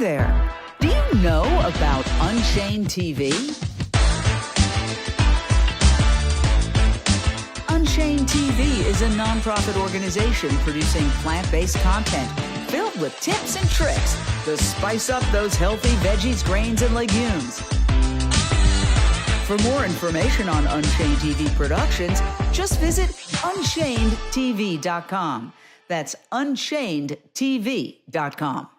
there. Do you know about Unchained TV? Unchained TV is a nonprofit organization producing plant-based content filled with tips and tricks to spice up those healthy veggies, grains, and legumes. For more information on Unchained TV productions, just visit UnchainedTV.com. That's UnchainedTV.com.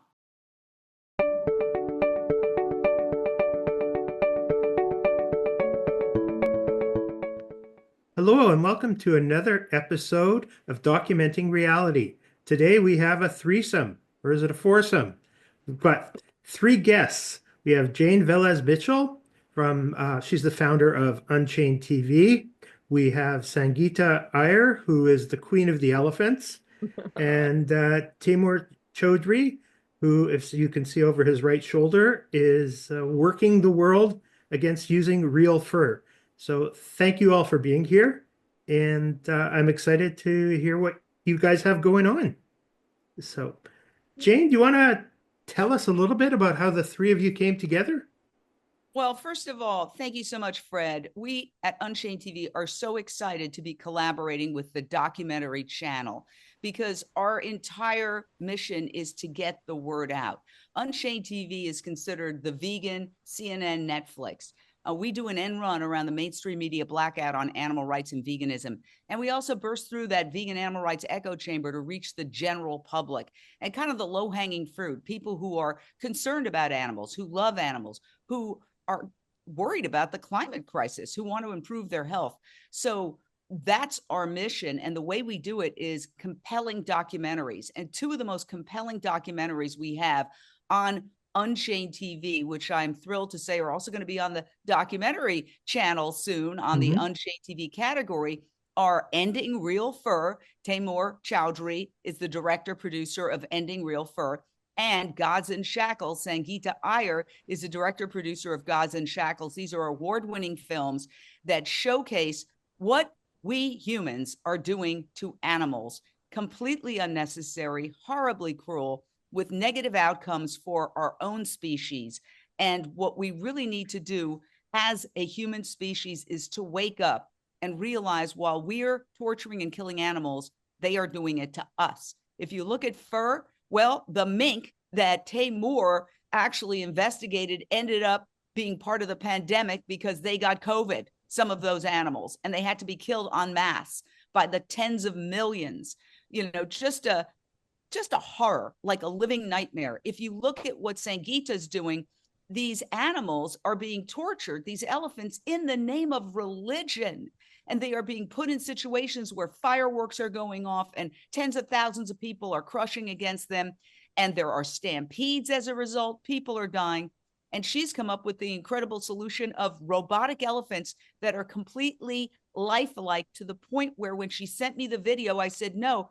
Hello and welcome to another episode of Documenting Reality. Today we have a threesome, or is it a foursome? We've got three guests. We have Jane Velez-Mitchell she's the founder of Unchained TV. We have Sangita Iyer, who is the queen of the elephants, and Taimoor Choudhry, who, if you can see over his right shoulder, is working the world against using real fur. So thank you all for being here, and I'm excited to hear what you guys have going on. So, Jane, do you want to tell us a little bit about how the three of you came together? Well, first of all, thank you so much, Fred. We at Unchained TV are so excited to be collaborating with the documentary channel because our entire mission is to get the word out. Unchained TV is considered the vegan CNN Netflix. We do an end run around the mainstream media blackout on animal rights and veganism. And we also burst through that vegan animal rights echo chamber to reach the general public and kind of the low-hanging fruit, people who are concerned about animals, who love animals, who are worried about the climate crisis, who want to improve their health. So that's our mission. And the way we do it is compelling documentaries. And two of the most compelling documentaries we have on Unchained TV, which I'm thrilled to say are also going to be on the documentary channel soon on the Unchained TV category, are Ending Real Fur. Taimoor Choudhry is the director producer of Ending Real Fur. And Gods and Shackles, Sangita Iyer is the director producer of Gods and Shackles. These are award-winning films that showcase what we humans are doing to animals. Completely unnecessary, horribly cruel, with negative outcomes for our own species. And what we really need to do as a human species is to wake up and realize while we're torturing and killing animals, they are doing it to us. If you look at fur, well, the mink that Taimoor actually investigated ended up being part of the pandemic because they got COVID, some of those animals, and they had to be killed en masse by the tens of millions. You know, just a horror, like a living nightmare. If you look at what Sangita's doing, these animals are being tortured, these elephants, in the name of religion. And they are being put in situations where fireworks are going off and tens of thousands of people are crushing against them. And there are stampedes as a result. People are dying. And she's come up with the incredible solution of robotic elephants that are completely lifelike, to the point where when she sent me the video, I said, no,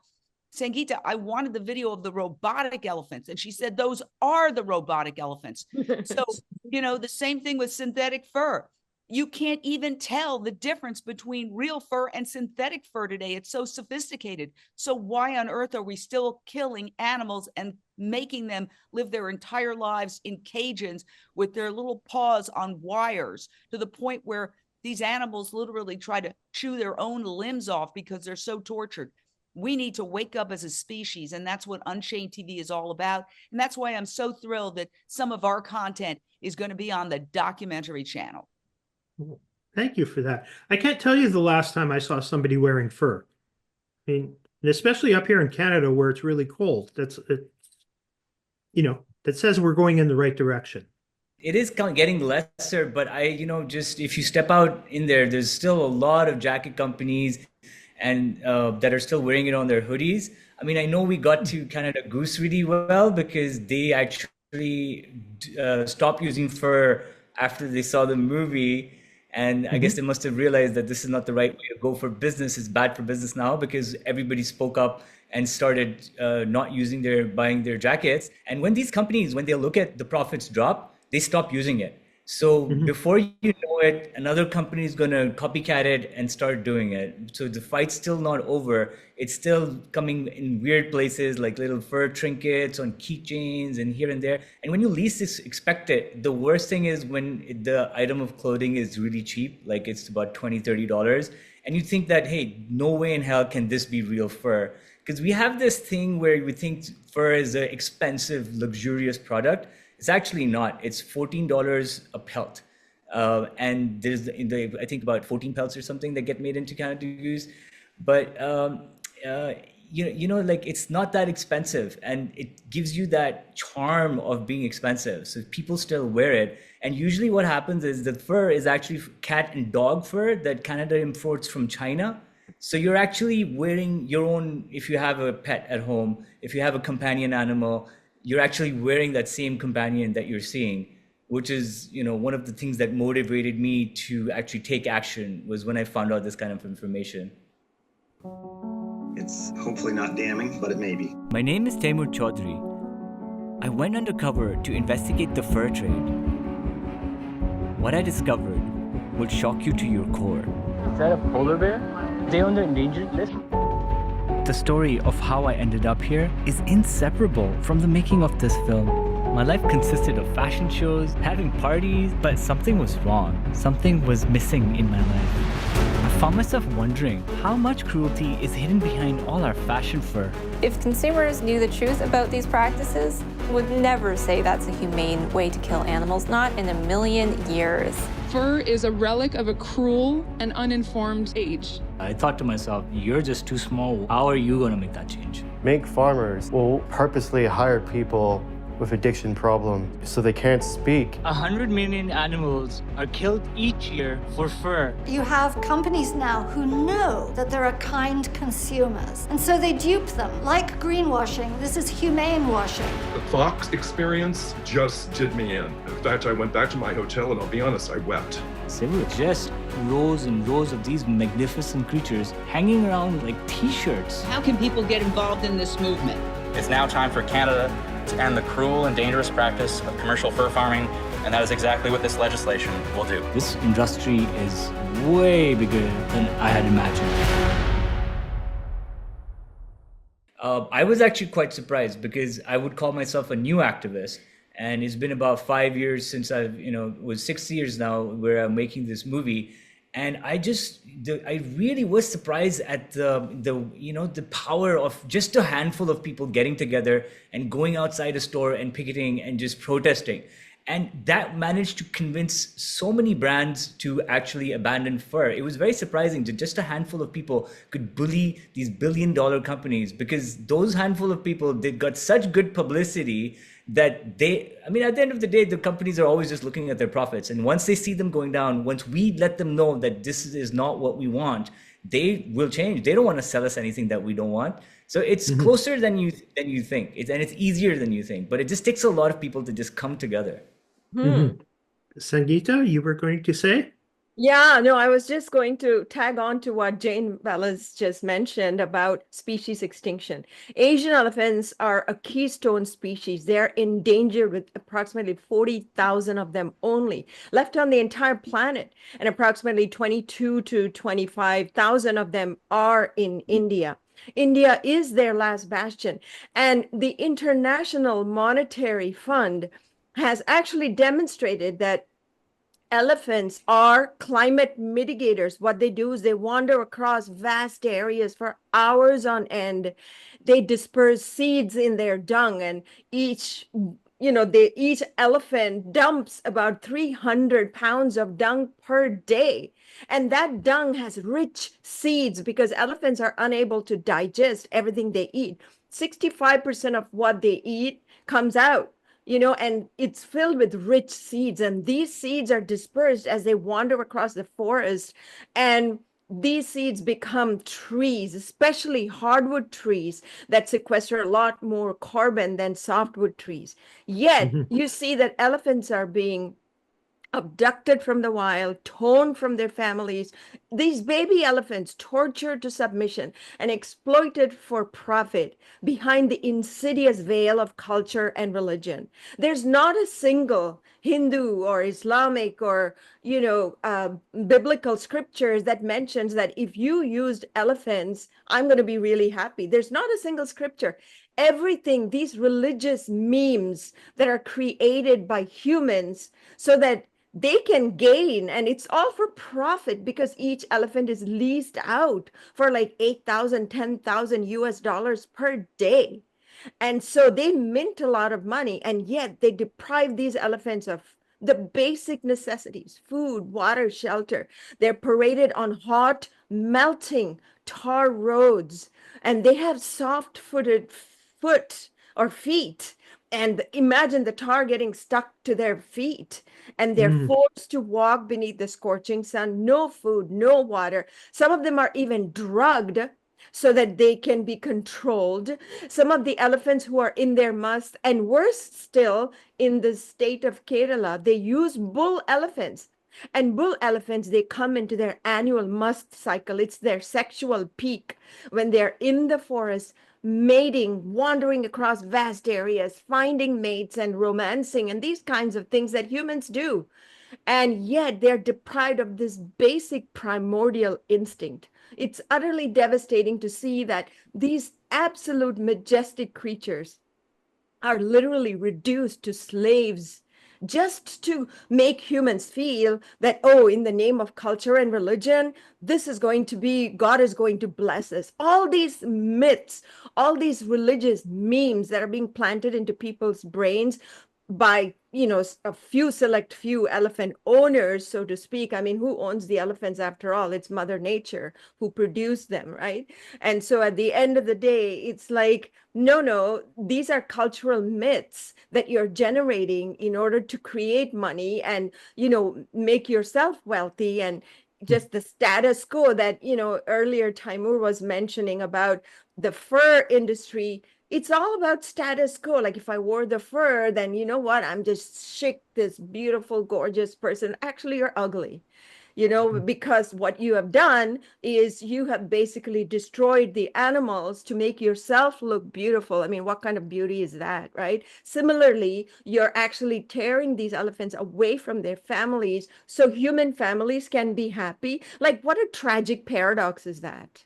Sangita, I wanted the video of the robotic elephants. And she said, those are the robotic elephants. So, you know, the same thing with synthetic fur. You can't even tell the difference between real fur and synthetic fur today. It's so sophisticated. So why on earth are we still killing animals and making them live their entire lives in cages with their little paws on wires, to the point where these animals literally try to chew their own limbs off because they're so tortured? We need to wake up as a species, and that's what Unchained TV is all about. And that's why I'm so thrilled that some of our content is going to be on the documentary channel. Thank you for that. I can't tell you the last time I saw somebody wearing fur. I mean, and especially up here in Canada where it's really cold. That says we're going in the right direction. It is getting lesser, but just if you step out in there, there's still a lot of jacket companies and that are still wearing it on their hoodies. I mean, I know we got to Canada Goose really well because they actually stopped using fur after they saw the movie. And I guess they must have realized that this is not the right way to go for business. It's bad for business now because everybody spoke up and started not buying their jackets. And when these companies, when they look at the profits drop, they stop using it. So Mhm. before you know it, another company is going to copycat it and start doing it. So the fight's still not over. It's still coming in weird places like little fur trinkets on keychains and here and there. And when you least expect it, the worst thing is when the item of clothing is really cheap, like it's about $20, $30. And you think that, hey, no way in hell can this be real fur. Because we have this thing where we think fur is an expensive, luxurious product. It's actually not. It's $14 a pelt. And there's I think about 14 pelts or something that get made into Canada Goose. But like it's not that expensive, and it gives you that charm of being expensive. So people still wear it. And usually what happens is the fur is actually cat and dog fur that Canada imports from China. So you're actually wearing your own, if you have a pet at home, if you have a companion animal, you're actually wearing that same companion that you're seeing, which is, one of the things that motivated me to actually take action was when I found out this kind of information. It's hopefully not damning, but it may be. My name is Taimoor Choudhry. I went undercover to investigate the fur trade. What I discovered will shock you to your core. Is that a polar bear? Are they on the endangered list? The story of how I ended up here is inseparable from the making of this film. My life consisted of fashion shows, having parties, but something was wrong. Something was missing in my life. I found myself wondering how much cruelty is hidden behind all our fashion fur. If consumers knew the truth about these practices, would never say that's a humane way to kill animals, not in a million years. Fur is a relic of a cruel and uninformed age. I thought to myself, you're just too small. How are you going to make that change? Mink farmers will purposely hire people with addiction problem so they can't speak. 100 million animals are killed each year for fur. You have companies now who know that there are kind consumers, and so they dupe them. Like greenwashing, this is humane washing. The Fox experience just did me in. In fact, I went back to my hotel and I'll be honest, I wept. There were just rows and rows of these magnificent creatures hanging around like t-shirts. How can people get involved in this movement? It's now time for Canada to end the cruel and dangerous practice of commercial fur farming, and that is exactly what this legislation will do. This industry is way bigger than I had imagined. I was actually quite surprised because I would call myself a new activist, and it's been about 5 years since I've, was 6 years now where I'm making this movie. And I really was surprised at the power of just a handful of people getting together and going outside a store and picketing and just protesting. And that managed to convince so many brands to actually abandon fur. It was very surprising that just a handful of people could bully these billion-dollar companies, because those handful of people, they got such good publicity that at the end of the day, the companies are always just looking at their profits. And once they see them going down, once we let them know that this is not what we want, they will change. They don't want to sell us anything that we don't want. So it's closer than you think. And it's easier than you think. But it just takes a lot of people to just come together. Sangita, you were going to say? Yeah, no, I was just going to tag on to what Jane Velez just mentioned about species extinction. Asian elephants are a keystone species. They're endangered with approximately 40,000 of them only left on the entire planet, and approximately 22 to 25,000 of them are in India. India is their last bastion, and the International Monetary Fund has actually demonstrated that elephants are climate mitigators. What they do is they wander across vast areas for hours on end. They disperse seeds in their dung, and each elephant dumps about 300 pounds of dung per day. And that dung has rich seeds because elephants are unable to digest everything they eat. 65% of what they eat comes out. And it's filled with rich seeds, and these seeds are dispersed as they wander across the forest, and these seeds become trees, especially hardwood trees that sequester a lot more carbon than softwood trees. Yet you see that elephants are being abducted from the wild, torn from their families, these baby elephants tortured to submission and exploited for profit behind the insidious veil of culture and religion. There's not a single Hindu or Islamic or, biblical scriptures that mentions that if you used elephants, I'm going to be really happy. There's not a single scripture. Everything, these religious memes that are created by humans so that they can gain, and it's all for profit because each elephant is leased out for like 8,000, 10,000 US dollars per day. And so they mint a lot of money, and yet they deprive these elephants of the basic necessities: food, water, shelter. They're paraded on hot, melting tar roads, and they have soft-footed foot or feet. And imagine the tar getting stuck to their feet, and they're forced to walk beneath the scorching sun, no food, no water. Some of them are even drugged so that they can be controlled. Some of the elephants who are in their must, and worse still, in the state of Kerala, they use bull elephants. And bull elephants, they come into their annual must cycle. It's their sexual peak when they're in the forest, mating, wandering across vast areas, finding mates and romancing, and these kinds of things that humans do. And yet they're deprived of this basic primordial instinct. It's utterly devastating to see that these absolute majestic creatures are literally reduced to slaves just to make humans feel that, oh, in the name of culture and religion, this is going to be, God is going to bless us. All these myths, all these religious memes that are being planted into people's brains by, a select few elephant owners, so to speak. I mean, who owns the elephants after all? It's Mother Nature who produced them, right? And so at the end of the day, it's like, no, these are cultural myths that you're generating in order to create money and, make yourself wealthy, and just the status quo that, earlier Taimoor was mentioning about the fur industry. It's all about status quo. Like, if I wore the fur, then you know what? I'm just chic, this beautiful, gorgeous person. Actually, you're ugly, because what you have done is you have basically destroyed the animals to make yourself look beautiful. I mean, what kind of beauty is that, right? Similarly, you're actually tearing these elephants away from their families so human families can be happy. Like, what a tragic paradox is that?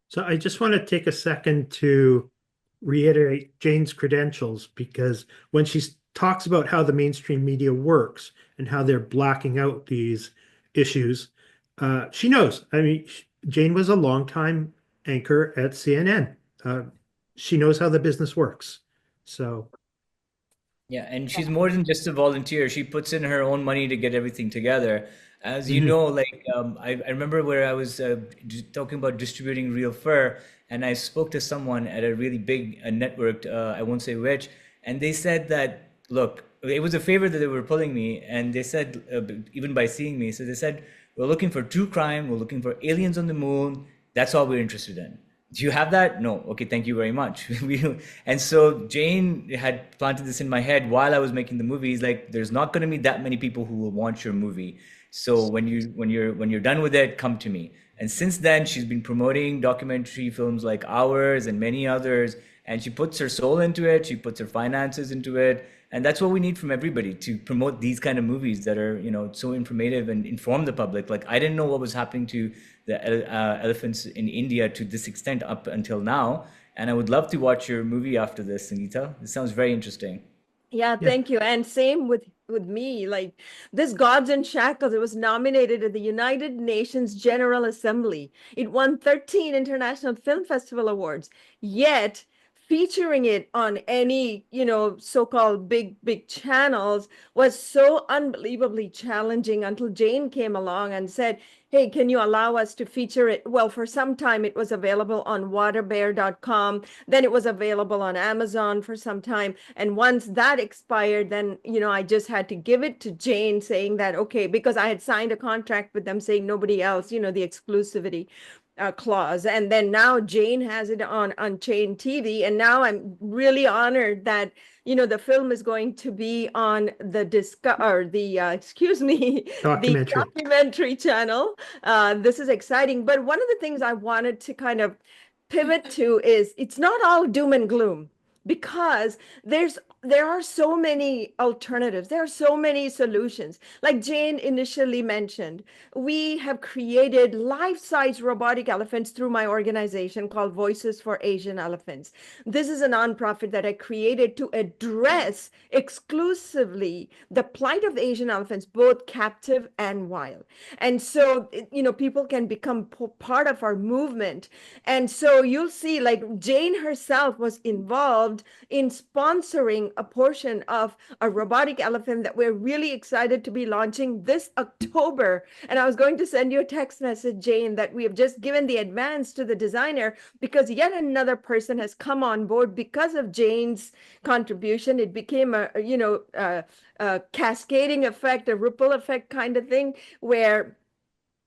So I just want to take a second to reiterate Jane's credentials, because when she talks about how the mainstream media works and how they're blacking out these issues, she knows. I mean, Jane was a longtime anchor at CNN. She knows how the business works. So. Yeah, and she's more than just a volunteer. She puts in her own money to get everything together. As you know, I remember where I was talking about distributing real fur, and I spoke to someone at a really big network, I won't say which, and they said that, look, it was a favor that they were pulling me, and they said, even by seeing me, so they said, we're looking for true crime, we're looking for aliens on the moon, that's all we're interested in. Do you have that? No. Okay, thank you very much. And so Jane had planted this in my head while I was making the movies, like, there's not going to be that many people who will want your movie. So when you're done with it, come to me. And since then, she's been promoting documentary films like ours and many others. And she puts her soul into it. She puts her finances into it. And that's what we need from everybody, to promote these kind of movies that are, so informative and inform the public. Like, I didn't know what was happening to the elephants in India to this extent up until now. And I would love to watch your movie after this, Sangita. It sounds very interesting. Yeah, thank you. And same with me, like this Gods in Shackles, it was nominated at the United Nations General Assembly. It won 13 International Film Festival awards. Yet featuring it on any, so-called big channels was so unbelievably challenging until Jane came along and said, hey, can you allow us to feature it? Well, for some time it was available on waterbear.com. Then it was available on Amazon for some time. And once that expired, then, I just had to give it to Jane saying that, okay, because I had signed a contract with them saying nobody else, the exclusivity clause. And then now Jane has it on Unchained TV. And now I'm really honored that, the film is going to be on the the documentary channel. This is exciting. But one of the things I wanted to kind of pivot to is it's not all doom and gloom, because there are so many alternatives. There are so many solutions. Like Jane initially mentioned, we have created life-size robotic elephants through my organization called Voices for Asian Elephants. This is a nonprofit that I created to address exclusively the plight of Asian elephants, both captive and wild. And so, people can become part of our movement. And so you'll see, like, Jane herself was involved in sponsoring a portion of a robotic elephant that we're really excited to be launching this October. And I was going to send you a text message, Jane, that we have just given the advance to the designer because yet another person has come on board because of Jane's contribution. It became a cascading effect, a ripple effect kind of thing, where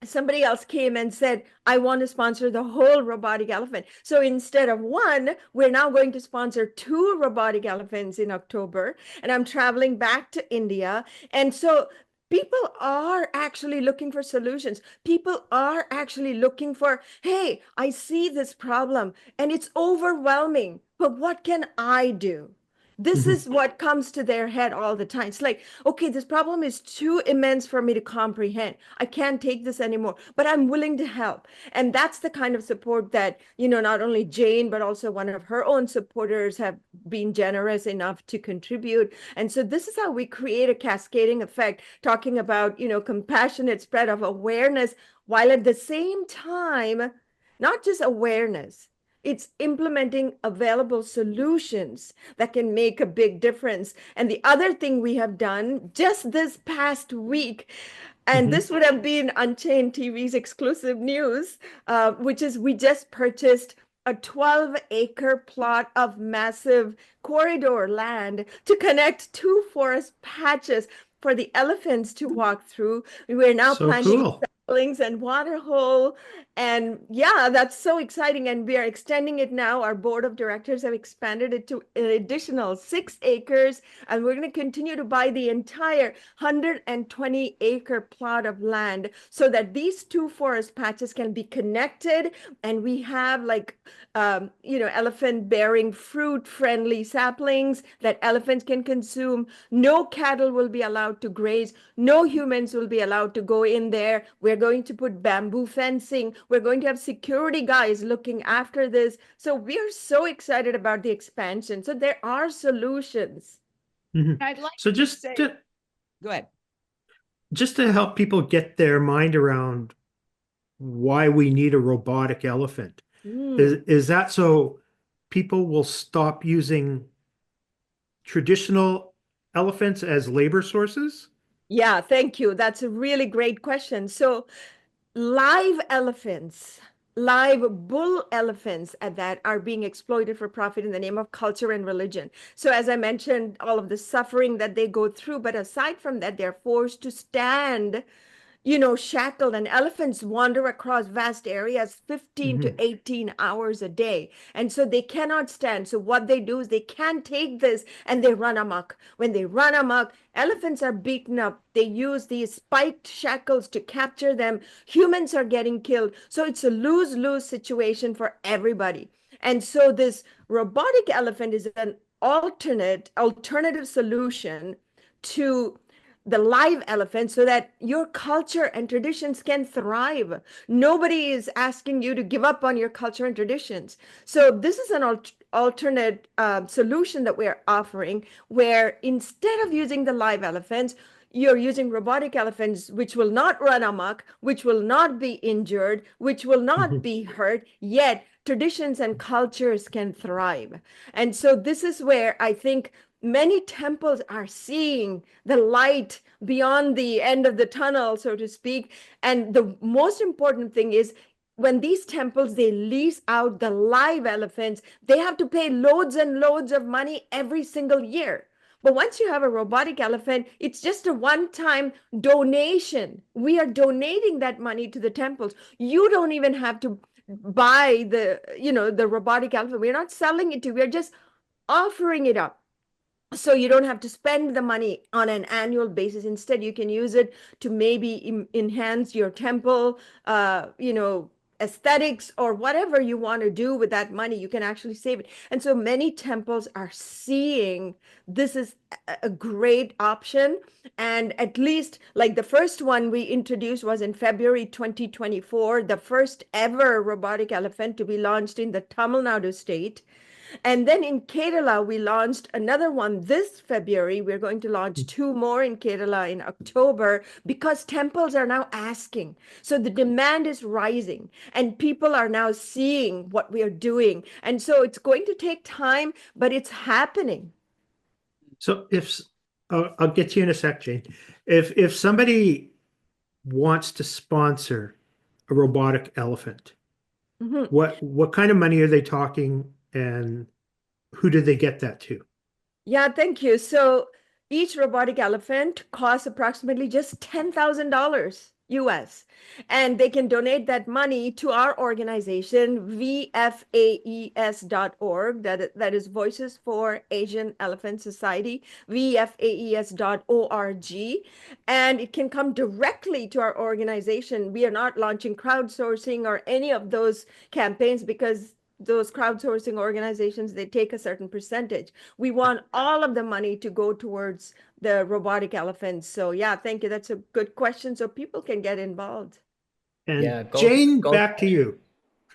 somebody else came and said, I want to sponsor the whole robotic elephant. So instead of one, we're now going to sponsor 2 robotic elephants in October. And I'm traveling back to India. And so people are actually looking for solutions. People are actually looking for, hey, I see this problem and it's overwhelming, but what can I do? This is what comes to their head all the time. It's like, okay, this problem is too immense for me to comprehend. I can't take this anymore, but I'm willing to help. And that's the kind of support that, not only Jane, but also one of her own supporters have been generous enough to contribute. And so this is how we create a cascading effect, talking about, compassionate spread of awareness, while at the same time, not just awareness, it's implementing available solutions that can make a big difference. And the other thing we have done just this past week, and this would have been Unchained TV's exclusive news, which is we just purchased a 12-acre plot of massive corridor land to connect 2 forest patches for the elephants to walk through. We're now planting saplings and water hole. And yeah, that's so exciting. And we are extending it now. Our board of directors have expanded it to an additional 6 acres. And we're going to continue to buy the entire 120-acre plot of land so that these 2 forest patches can be connected. And we have elephant bearing fruit friendly saplings that elephants can consume. No cattle will be allowed to graze. No humans will be allowed to go in there. We're going to put bamboo fencing. We're going to have security guys looking after this. So we're so excited about the expansion. So there are solutions. I'd like so to say, go ahead. Just to help people get their mind around why we need a robotic elephant. Is that so people will stop using traditional elephants as labor sources? Yeah, thank you. That's a really great question. So live elephants, live bull elephants at that, are being exploited for profit in the name of culture and religion. So as I mentioned, all of the suffering that they go through, but aside from that, they're forced to stand shackled, and elephants wander across vast areas 15 to 18 hours a day. And so they cannot stand. So what they do is they can't take this and they run amok. When they run amok, elephants are beaten up. They use these spiked shackles to capture them. Humans are getting killed. So it's a lose-lose situation for everybody. And so this robotic elephant is an alternative solution to the live elephant so that your culture and traditions can thrive. Nobody is asking you to give up on your culture and traditions. So this is an alternate solution that we're offering, where instead of using the live elephants, you're using robotic elephants, which will not run amok, which will not be injured, which will not be hurt, yet traditions and cultures can thrive. And so this is where I think many temples are seeing the light beyond the end of the tunnel, so to speak. And the most important thing is, when these temples, they lease out the live elephants, they have to pay loads and loads of money every single year. But once you have a robotic elephant, it's just a one-time donation. We are donating that money to the temples. You don't even have to buy the robotic elephant. We're not selling it to you. We're just offering it up. So you don't have to spend the money on an annual basis. Instead, you can use it to maybe enhance your temple, aesthetics, or whatever you want to do with that money. You can actually save it. And so many temples are seeing this is a great option. And at least, like, the first one we introduced was in February 2024, the first ever robotic elephant to be launched in the Tamil Nadu state. And then in Kerala, we launched another one this February. We're going to launch 2 more in Kerala in October, because temples are now asking. So the demand is rising and people are now seeing what we are doing. And so it's going to take time, but it's happening. So I'll get to you in a sec, Jane. If somebody wants to sponsor a robotic elephant, what kind of money are they talking? And who do they get that to? Yeah, thank you. So each robotic elephant costs approximately just $10,000 US, and they can donate that money to our organization, VFAES.org. That is Voices for Asian Elephant Society, VFAES.org. And it can come directly to our organization. We are not launching crowdsourcing or any of those campaigns, because those crowdsourcing organizations, they take a certain percentage. We want all of the money to go towards the robotic elephants. So yeah, thank you. That's a good question. So people can get involved. And Jane, back to you.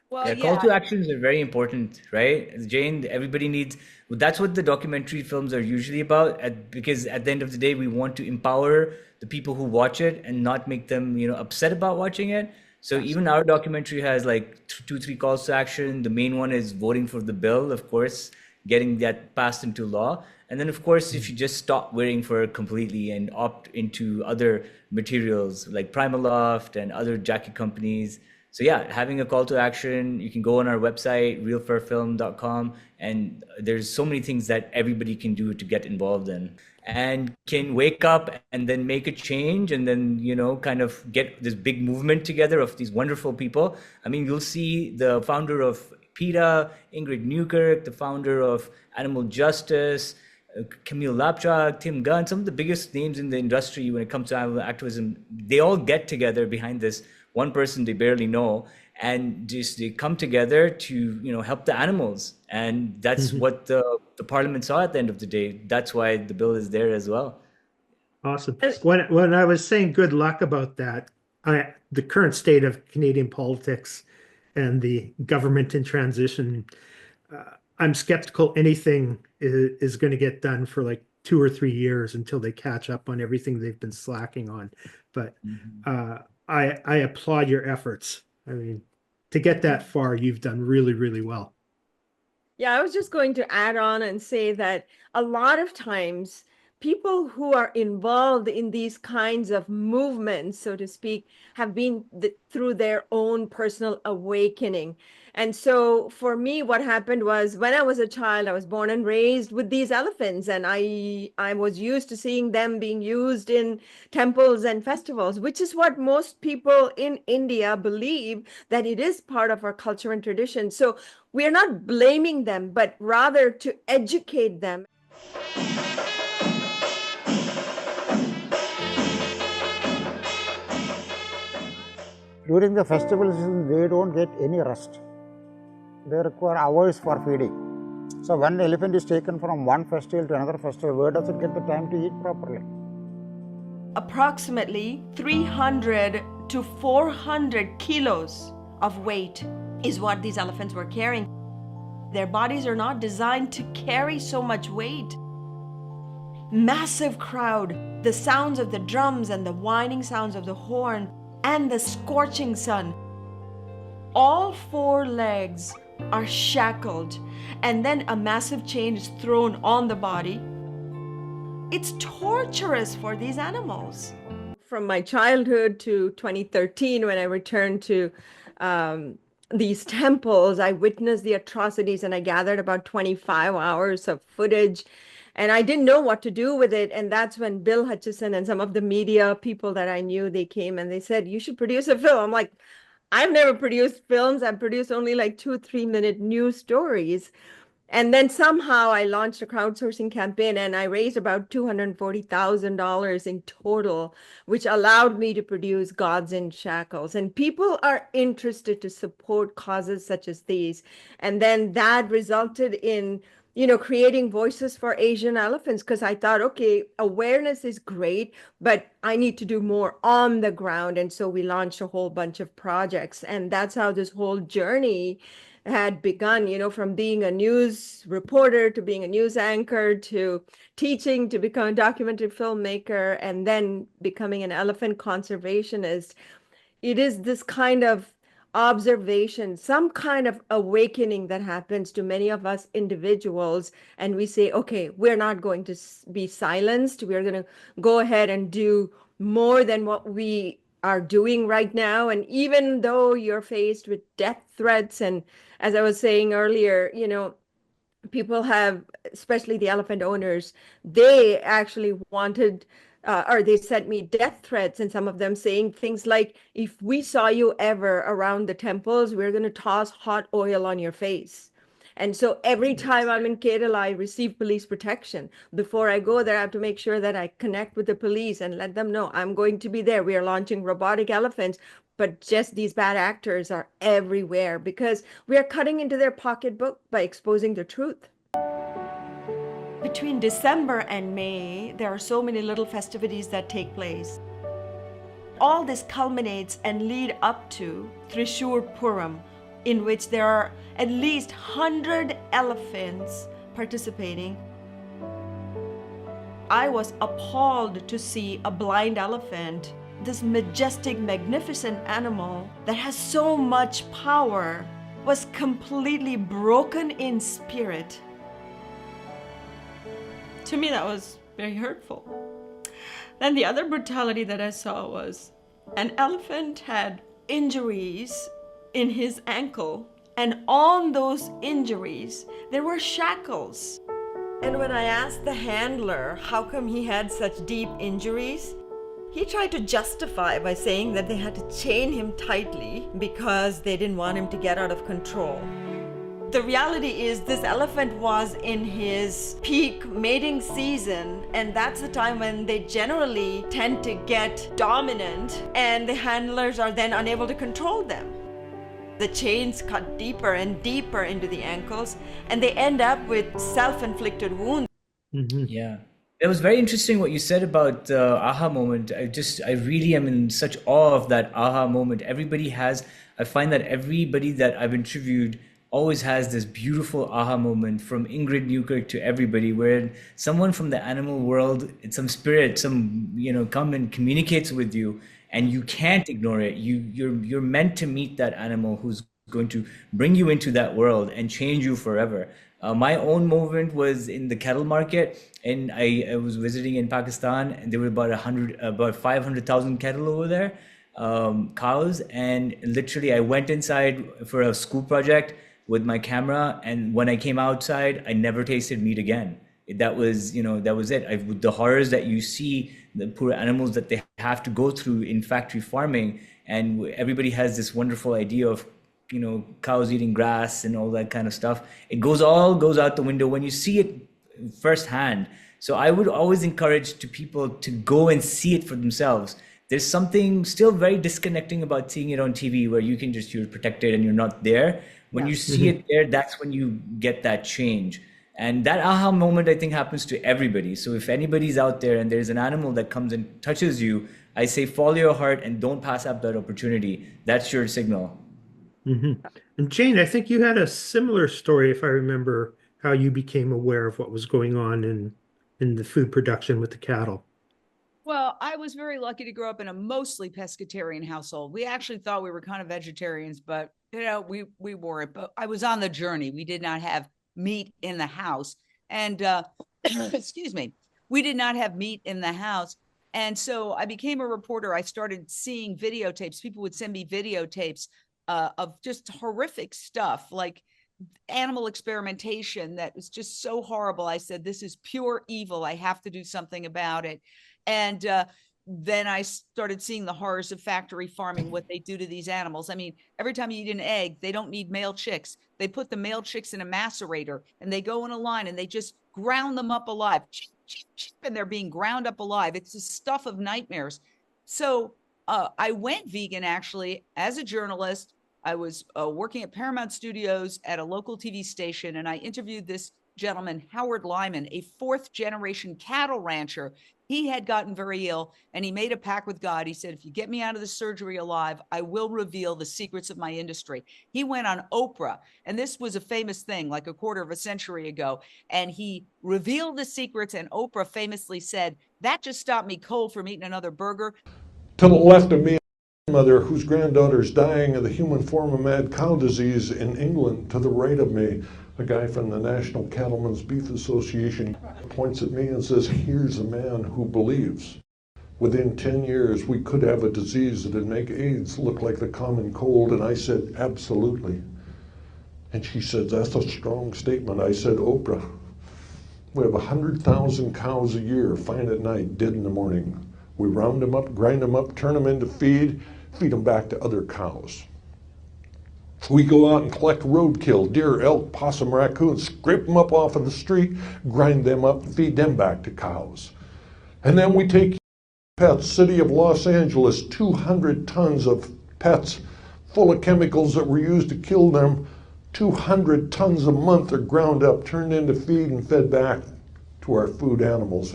Well, call to actions are very important, right? Jane, everybody needs, that's what the documentary films are usually about, because at the end of the day, we want to empower the people who watch it and not make them, upset about watching it. So even our documentary has like 2-3 calls to action. The main one is voting for the bill, of course, getting that passed into law. And then, of course, if you just stop wearing fur completely and opt into other materials like Primaloft and other jacket companies. So yeah, having a call to action, you can go on our website, realfurfilm.com, and there's so many things that everybody can do to get involved in, and can wake up and then make a change, and then, kind of get this big movement together of these wonderful people. I mean, you'll see the founder of PETA, Ingrid Newkirk, the founder of Animal Justice, Camille Lapchak, Tim Gunn, some of the biggest names in the industry when it comes to animal activism. They all get together behind this one person they barely know, and just they come together to help the animals. And that's what the parliament saw at the end of the day. That's why the bill is there as well. Awesome. When I was saying good luck about that, the current state of Canadian politics and the government in transition, I'm skeptical anything is going to get done for like 2 or 3 years until they catch up on everything they've been slacking on. But I applaud your efforts. I mean, to get that far, you've done really, really well. Yeah, I was just going to add on and say that a lot of times people who are involved in these kinds of movements, so to speak, have been through their own personal awakening. And so for me, what happened was, when I was a child, I was born and raised with these elephants, and I was used to seeing them being used in temples and festivals, which is what most people in India believe, that it is part of our culture and tradition. So we are not blaming them, but rather to educate them. During the festival season, they don't get any rest. They require hours for feeding. So when the elephant is taken from one festival to another festival, where does it get the time to eat properly? Approximately 300 to 400 kilos of weight is what these elephants were carrying. Their bodies are not designed to carry so much weight. Massive crowd, the sounds of the drums and the whining sounds of the horn, and the scorching sun. All 4 legs are shackled, and then a massive chain is thrown on the body. It's torturous for these animals. From my childhood to 2013, when I returned to these temples, I witnessed the atrocities and I gathered about 25 hours of footage. And I didn't know what to do with it. And that's when Bill Hutchison and some of the media people that I knew, they came and they said, you should produce a film. I'm like, I've never produced films. I've produced only like 2-3 minute news stories. And then somehow I launched a crowdsourcing campaign and I raised about $240,000 in total, which allowed me to produce Gods in Shackles. And people are interested to support causes such as these. And then that resulted in, creating voices for Asian elephants, because I thought, okay, awareness is great, but I need to do more on the ground. And so we launched a whole bunch of projects. And that's how this whole journey had begun, from being a news reporter to being a news anchor to teaching to become a documentary filmmaker and then becoming an elephant conservationist. It is this kind of observation, some kind of awakening that happens to many of us individuals. And we say, okay, we're not going to be silenced. We're going to go ahead and do more than what we are doing right now. And even though you're faced with death threats, and as I was saying earlier, people have, especially the elephant owners, they actually wanted, or they sent me death threats, and some of them saying things like, if we saw you ever around the temples, we're going to toss hot oil on your face. And so every time I'm in Kerala, I receive police protection. Before I go there, I have to make sure that I connect with the police and let them know I'm going to be there. We are launching robotic elephants, but just these bad actors are everywhere because we are cutting into their pocketbook by exposing the truth. Between December and May, there are so many little festivities that take place. All this culminates and lead up to Thrissur Puram, in which there are at least 100 elephants participating. I was appalled to see a blind elephant, this majestic, magnificent animal that has so much power, was completely broken in spirit. To me, that was very hurtful. Then the other brutality that I saw was an elephant had injuries in his ankle, and on those injuries there were shackles. And when I asked the handler how come he had such deep injuries, he tried to justify by saying that they had to chain him tightly because they didn't want him to get out of control. The reality is this elephant was in his peak mating season, and that's the time when they generally tend to get dominant, and the handlers are then unable to control them. The chains cut deeper and deeper into the ankles, and they end up with self-inflicted wounds. Mm-hmm. Yeah. It was very interesting what you said about the aha moment. I really am in such awe of that aha moment. I find that everybody that I've interviewed always has this beautiful aha moment, from Ingrid Newkirk to everybody, where someone from the animal world, some spirit, come and communicates with you, and you can't ignore it. You're meant to meet that animal who's going to bring you into that world and change you forever. My own moment was in the cattle market, and I was visiting in Pakistan, and there were about 500,000 cattle over there, cows, and literally I went inside for a school project with my camera, and when I came outside, I never tasted meat again. That was it. The horrors that you see, the poor animals that they have to go through in factory farming, and everybody has this wonderful idea of, cows eating grass and all that kind of stuff. It goes out the window when you see it firsthand. So I would always encourage people to go and see it for themselves. There's something still very disconnecting about seeing it on TV, where you're protected and you're not there. When you see it there, that's when you get that change. And that aha moment, I think, happens to everybody. So if anybody's out there and there's an animal that comes and touches you, I say follow your heart and don't pass up that opportunity. That's your signal. Mm-hmm. And Jane, I think you had a similar story, if I remember, how you became aware of what was going on in the food production with the cattle. Well, I was very lucky to grow up in a mostly pescatarian household. We actually thought we were kind of vegetarians, but we weren't. But I was on the journey. We did not have meat in the house, and excuse me, we did not have meat in the house. And so I became a reporter. I started seeing videotapes. People would send me videotapes of just horrific stuff, like animal experimentation that was just so horrible. I said, this is pure evil. I have to do something about it. And then I started seeing the horrors of factory farming, what they do to these animals. I mean, every time you eat an egg, they don't need male chicks. They put the male chicks in a macerator and they go in a line and they just ground them up alive. And they're being ground up alive. It's the stuff of nightmares. So I went vegan actually as a journalist. I was working at Paramount Studios at a local TV station, and I interviewed this gentleman, Howard Lyman, a fourth-generation cattle rancher. He had gotten very ill, and he made a pact with God. He said, if you get me out of the surgery alive, I will reveal the secrets of my industry. He went on Oprah, and this was a famous thing like a quarter of a century ago, and he revealed the secrets, and Oprah famously said, that just stopped me cold from eating another burger. To the left of me, mother whose granddaughter is dying of the human form of mad cow disease in England. To the right of me, a guy from the National Cattlemen's Beef Association points at me and says, here's a man who believes within 10 years we could have a disease that would make AIDS look like the common cold. And I said, absolutely. And she said, that's a strong statement. I said, Oprah, we have 100,000 cows a year, fine at night, dead in the morning. We round them up, grind them up, turn them into feed them back to other cows. We go out and collect roadkill, deer, elk, possum, raccoons, scrape them up off of the street, grind them up, feed them back to cows. And then we take pets, city of Los Angeles, 200 tons of pets full of chemicals that were used to kill them. 200 tons a month are ground up, turned into feed and fed back to our food animals.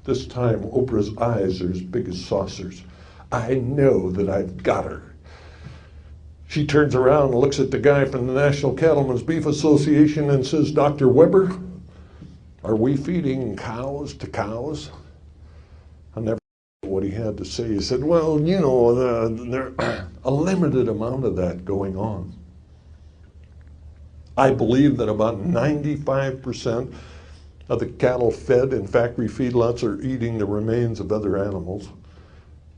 This time, Oprah's eyes are as big as saucers. I know that I've got her. She turns around and looks at the guy from the National Cattlemen's Beef Association and says, Dr. Weber, are we feeding cows to cows? I never knew what he had to say. He said, well, you know, there's a limited amount of that going on. I believe that about 95% of the cattle fed in factory feedlots are eating the remains of other animals.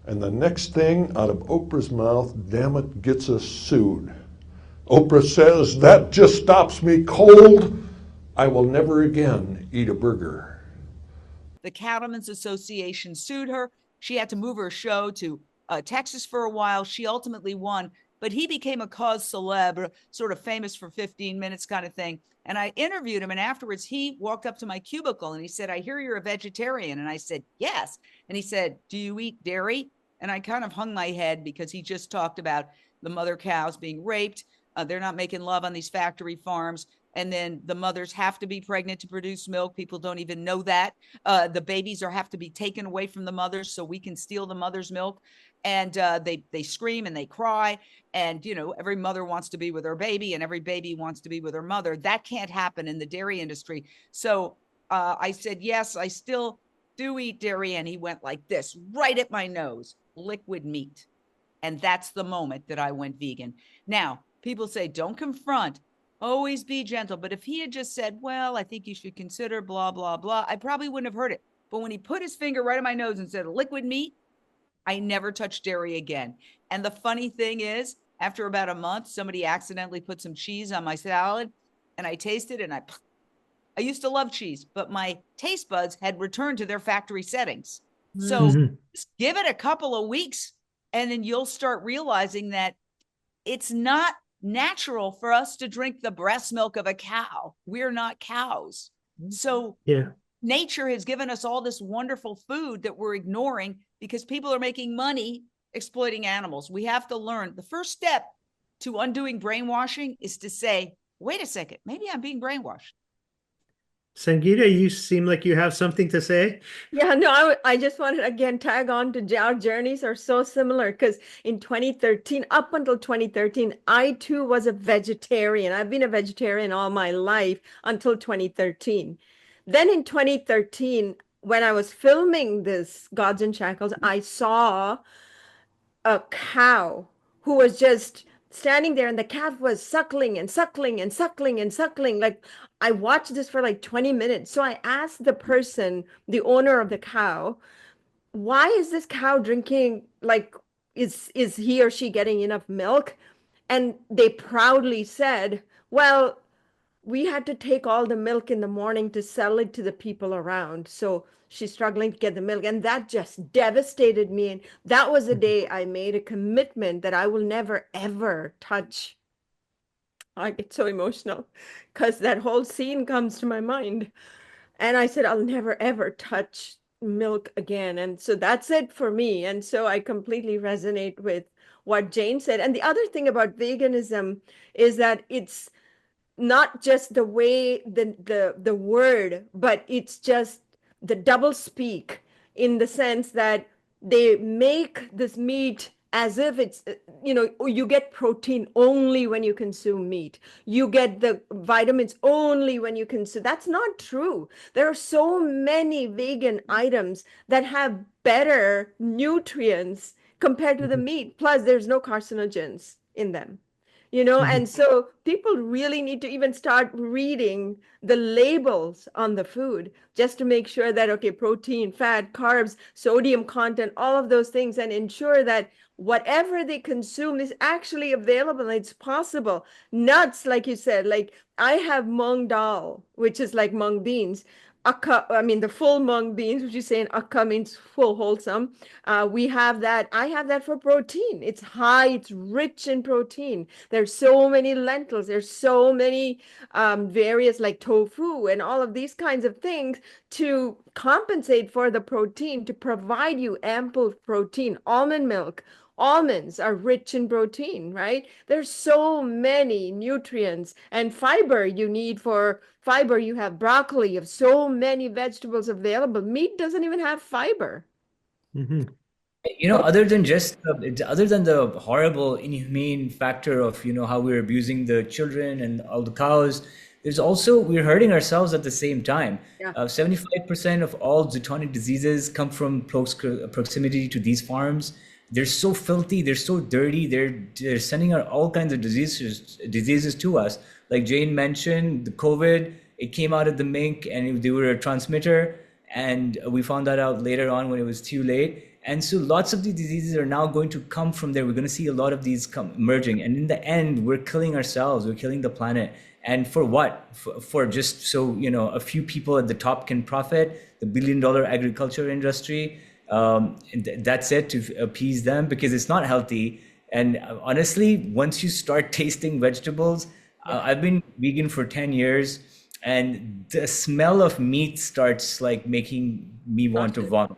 And the next thing out of Oprah's mouth, damn it, gets us sued. Oprah says, that just stops me cold. I will never again eat a burger. The Cattlemen's Association sued her. She had to move her show to Texas for a while. She ultimately won, but he became a cause célèbre, sort of famous for 15 minutes kind of thing. And I interviewed him, and afterwards he walked up to my cubicle and he said, I hear you're a vegetarian. And I said, yes. And he said, do you eat dairy? And I kind of hung my head because he just talked about the mother cows being raped. They're not making love on these factory farms. And then the mothers have to be pregnant to produce milk. People don't even know that. The babies have to be taken away from the mothers so we can steal the mother's milk. And they scream and they cry. And, you know, every mother wants to be with her baby and every baby wants to be with her mother. That can't happen in the dairy industry. So I said, yes, I still do eat dairy. And he went like this, right at my nose, liquid meat. And that's the moment that I went vegan. Now, people say, don't confront, always be gentle. But if he had just said, well, I think you should consider blah, blah, blah, I probably wouldn't have heard it. But when he put his finger right at my nose and said liquid meat, I never touched dairy again. And the funny thing is, after about a month, somebody accidentally put some cheese on my salad and I tasted it and I used to love cheese, but my taste buds had returned to their factory settings. So just give it a couple of weeks and then you'll start realizing that it's not natural for us to drink the breast milk of a cow. We're not cows. So nature has given us all this wonderful food that we're ignoring because people are making money exploiting animals. We have to learn. The first step to undoing brainwashing is to say, wait a second, maybe I'm being brainwashed. Sangita, you seem like you have something to say. Yeah, no, I just wanted to again tag on to our journeys are so similar because in 2013, up until 2013, I too was a vegetarian. I've been a vegetarian all my life until 2013. Then in 2013, when I was filming this Gods and Shackles, I saw a cow who was just standing there, and the calf was suckling and suckling and suckling and suckling. Like, I watched this for like 20 minutes. So I asked the person, the owner of the cow, why is this cow drinking, like, is he or she getting enough milk? And they proudly said, well, we had to take all the milk in the morning to sell it to the people around. So she's struggling to get the milk. And that just devastated me. And that was the day I made a commitment that I will never, ever touch. I get so emotional because that whole scene comes to my mind. And I said, I'll never, ever touch milk again. And so that's it for me. And so I completely resonate with what Jane said. And the other thing about veganism is that it's not just the way the word, but it's just the double speak, in the sense that they make this meat as if it's, you get protein only when you consume meat. You get the vitamins only when you consume. That's not true. There are so many vegan items that have better nutrients compared to the meat. Plus, there's no carcinogens in them. And so people really need to even start reading the labels on the food, just to make sure that, okay, protein, fat, carbs, sodium content, all of those things, and ensure that whatever they consume is actually available and it's possible. Nuts, like you said, like I have mung dal, which is like mung beans. Akka, I mean, the full mung beans, which you say in akka means full, wholesome. We have that. I have that for protein. It's high, it's rich in protein. There's so many lentils. There's so many various, like tofu and all of these kinds of things to compensate for the protein, to provide you ample protein. Almond milk. Almonds are rich in protein, right? There's so many nutrients and fiber you need. For fiber, you have broccoli, you have so many vegetables available. Meat doesn't even have fiber. Other than the horrible, inhumane factor of, how we're abusing the children and all the cows, there's also, we're hurting ourselves at the same time. Yeah. 75% of all zoonotic diseases come from proximity to these farms. They're so filthy, they're so dirty, they're sending out all kinds of diseases to us. Like Jane mentioned, the COVID, it came out of the mink and they were a transmitter, and we found that out later on when it was too late. And so lots of these diseases are now going to come from there. We're going to see a lot of these emerging. And in the end, we're killing ourselves, we're killing the planet. And for what? For just so, a few people at the top can profit, the billion-dollar agriculture industry. That's it, to appease them, because it's not healthy. And honestly, once you start tasting vegetables, I've been vegan for 10 years, and the smell of meat starts like making me want to vomit.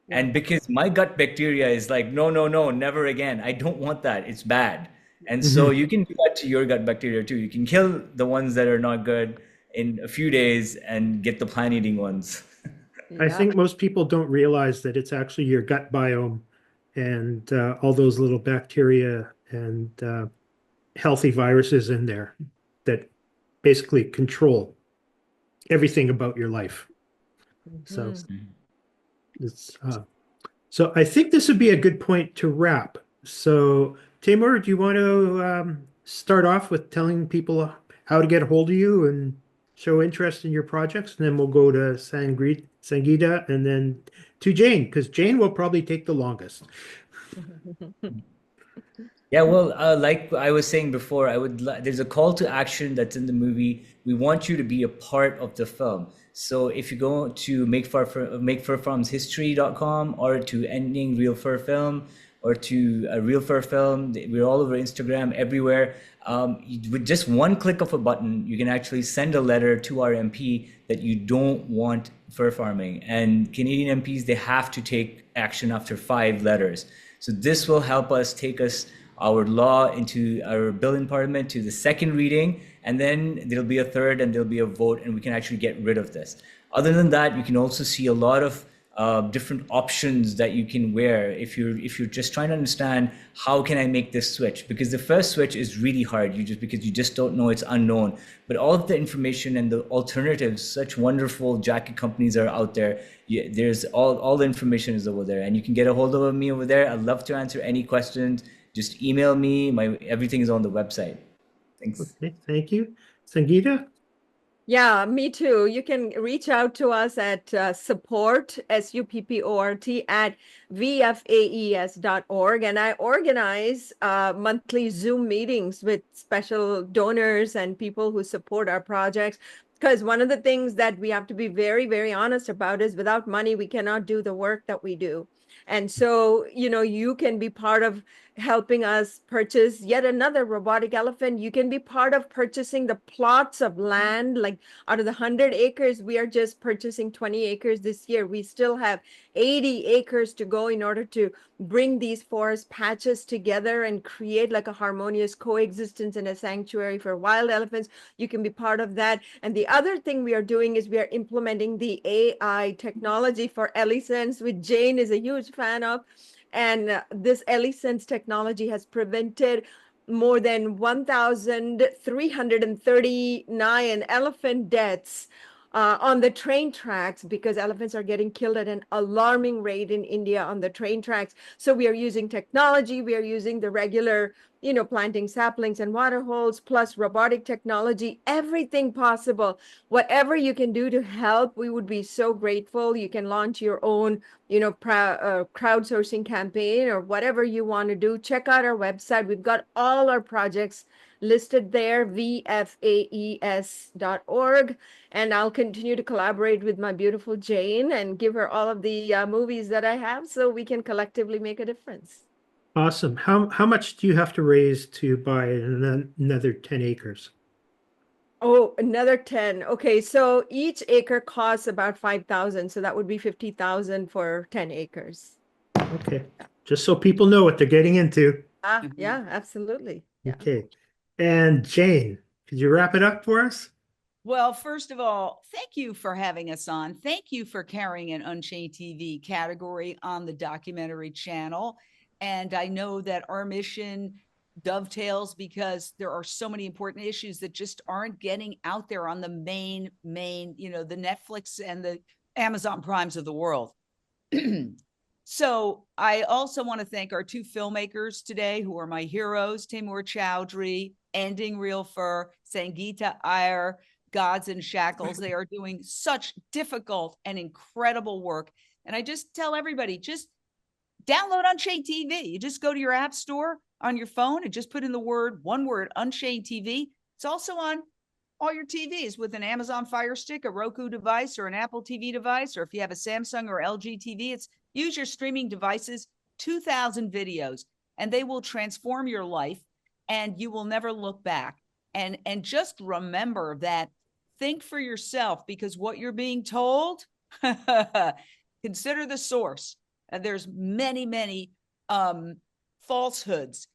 And because my gut bacteria is like, no, never again. I don't want that. It's bad. And so you can do that to your gut bacteria too. You can kill the ones that are not good in a few days and get the plant-eating ones. I think most people don't realize that it's actually your gut biome and all those little bacteria and healthy viruses in there that basically control everything about your life. So so I think this would be a good point to wrap. So Taimoor, do you want to start off with telling people how to get a hold of you and show interest in your projects? And then we'll go to Sangita and then to Jane, because Jane will probably take the longest. Yeah, well, like I was saying before, there's a call to action that's in the movie. We want you to be a part of the film. So if you go to makefurfarmshistory.com or to Ending Real Fur Film or to Real Fur Film, we're all over Instagram, everywhere. With just one click of a button, you can actually send a letter to our MP that you don't want fur farming. And Canadian MPs, they have to take action after 5 letters. So this will help us take our law into our bill in Parliament to the second reading, and then there'll be a third and there'll be a vote, and we can actually get rid of this. Other than that, you can also see a lot of different options that you can wear if you're just trying to understand how can I make this switch, because the first switch is really hard, because you just don't know, it's unknown. But all of the information and the alternatives, such wonderful jacket companies are out there. There's all the information is over there, and you can get a hold of me over there. I'd love to answer any questions. Just email me. Everything is on the website. Thanks. Okay, thank you. Sangita? Yeah, me too. You can reach out to us at support, SUPPORT, at VFAES.org. And I organize monthly Zoom meetings with special donors and people who support our projects. Because one of the things that we have to be very, very honest about is without money, we cannot do the work that we do. And so, you can be part of helping us purchase yet another robotic elephant. You can be part of purchasing the plots of land. Like out of the 100 acres, we are just purchasing 20 acres this year. We still have 80 acres to go in order to bring these forest patches together and create like a harmonious coexistence and a sanctuary for wild elephants. You can be part of that. And the other thing we are doing is we are implementing the AI technology for EliSense, which Jane is a huge fan of. And this EliSense technology has prevented more than 1,339 elephant deaths on the train tracks, because elephants are getting killed at an alarming rate in India on the train tracks. So we are using technology. We are using the regular, planting saplings and water holes, plus robotic technology, everything possible. Whatever you can do to help, we would be so grateful. You can launch your own, crowdsourcing campaign or whatever you want to do. Check out our website. We've got all our projects listed there, VFAES.org. And I'll continue to collaborate with my beautiful Jane and give her all of the movies that I have so we can collectively make a difference. Awesome. How much do you have to raise to buy another 10 acres? Oh, another 10. Okay, so each acre costs about 5,000. So that would be 50,000 for 10 acres. Okay, just so people know what they're getting into. Yeah, absolutely. Yeah. Okay, and Jane, could you wrap it up for us? Well, first of all, thank you for having us on. Thank you for carrying an Unchained TV category on the documentary channel. And I know that our mission dovetails because there are so many important issues that just aren't getting out there on the main, the Netflix and the Amazon Primes of the world. So I also want to thank our two filmmakers today who are my heroes, Taimoor Choudhry, Ending Real Fur, Sangita Iyer, Gods and Shackles. They are doing such difficult and incredible work. And I just tell everybody, just download Unchained TV. You just go to your app store on your phone and just put in one word, Unchained TV. It's also on all your TVs with an Amazon Fire Stick, a Roku device, or an Apple TV device, or if you have a Samsung or LG TV, use your streaming devices, 2,000 videos, and they will transform your life and you will never look back. And just remember that, think for yourself, because what you're being told, consider the source. And there's many falsehoods.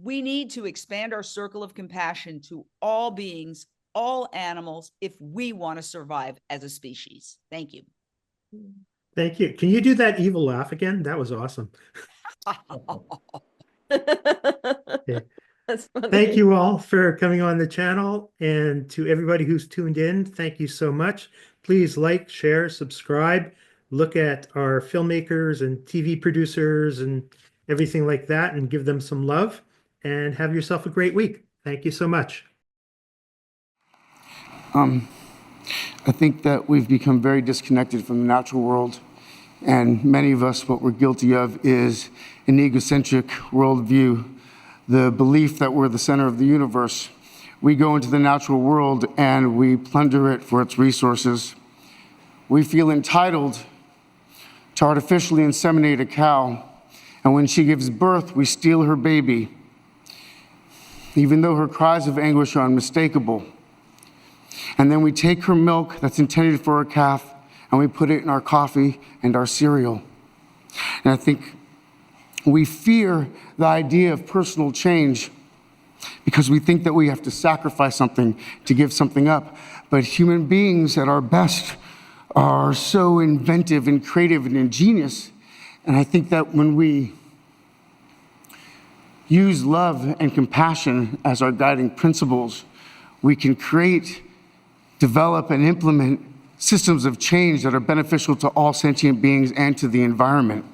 We need to expand our circle of compassion to all beings, all animals, if we want to survive as a species. Thank you. Thank you. Can you do that evil laugh again? That was awesome. Okay. That's funny. Thank you all for coming on the channel, and to everybody who's tuned in, thank you so much. Please like, share, subscribe, look at our filmmakers and TV producers and everything like that, and give them some love, and have yourself a great week. Thank you so much. I think that we've become very disconnected from the natural world, and many of us, what we're guilty of is an egocentric worldview, the belief that we're the center of the universe. We go into the natural world and we plunder it for its resources. We feel entitled to artificially inseminate a cow, and when she gives birth, we steal her baby, even though her cries of anguish are unmistakable. And then we take her milk that's intended for a calf and we put it in our coffee and our cereal. And I think we fear the idea of personal change because we think that we have to sacrifice something to give something up. But human beings at our best are so inventive and creative and ingenious. And I think that when we use love and compassion as our guiding principles, we can create, develop, and implement systems of change that are beneficial to all sentient beings and to the environment.